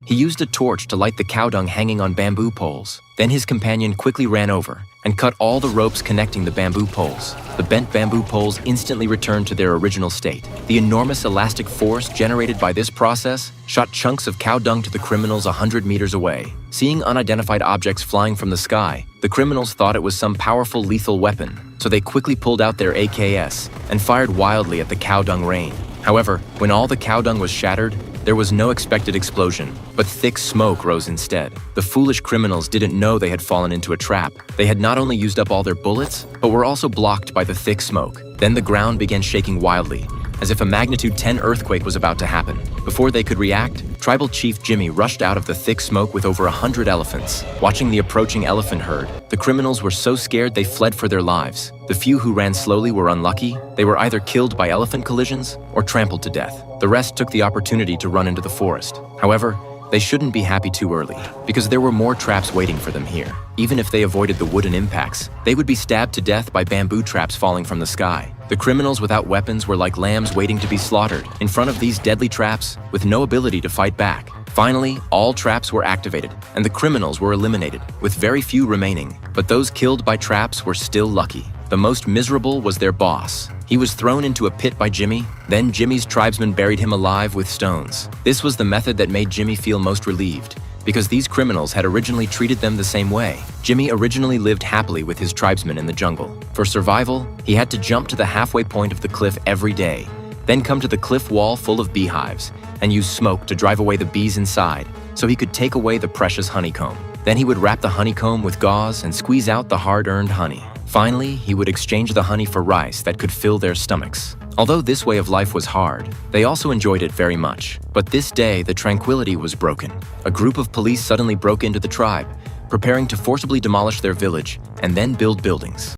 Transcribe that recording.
He used a torch to light the cow dung hanging on bamboo poles. Then his companion quickly ran over and cut all the ropes connecting the bamboo poles. The bent bamboo poles instantly returned to their original state. The enormous elastic force generated by this process shot chunks of cow dung to the criminals 100 meters away. Seeing unidentified objects flying from the sky, the criminals thought it was some powerful lethal weapon, so they quickly pulled out their AKs and fired wildly at the cow dung rain. However, when all the cow dung was shattered, there was no expected explosion, but thick smoke rose instead. The foolish criminals didn't know they had fallen into a trap. They had not only used up all their bullets, but were also blocked by the thick smoke. Then the ground began shaking wildly, as if a magnitude 10 earthquake was about to happen. Before they could react, Tribal Chief Jimmy rushed out of the thick smoke with over 100 elephants. Watching the approaching elephant herd, the criminals were so scared they fled for their lives. The few who ran slowly were unlucky. They were either killed by elephant collisions or trampled to death. The rest took the opportunity to run into the forest. However, they shouldn't be happy too early, because there were more traps waiting for them here. Even if they avoided the wooden impacts, they would be stabbed to death by bamboo traps falling from the sky. The criminals without weapons were like lambs waiting to be slaughtered in front of these deadly traps with no ability to fight back. Finally, all traps were activated, and the criminals were eliminated, with very few remaining. But those killed by traps were still lucky. The most miserable was their boss. He was thrown into a pit by Jimmy. Then Jimmy's tribesmen buried him alive with stones. This was the method that made Jimmy feel most relieved, because these criminals had originally treated them the same way. Jimmy originally lived happily with his tribesmen in the jungle. For survival, he had to jump to the halfway point of the cliff every day, then come to the cliff wall full of beehives, and use smoke to drive away the bees inside, so he could take away the precious honeycomb. Then he would wrap the honeycomb with gauze and squeeze out the hard-earned honey. Finally, he would exchange the honey for rice that could fill their stomachs. Although this way of life was hard, they also enjoyed it very much. But this day, the tranquility was broken. A group of police suddenly broke into the tribe, preparing to forcibly demolish their village and then build buildings.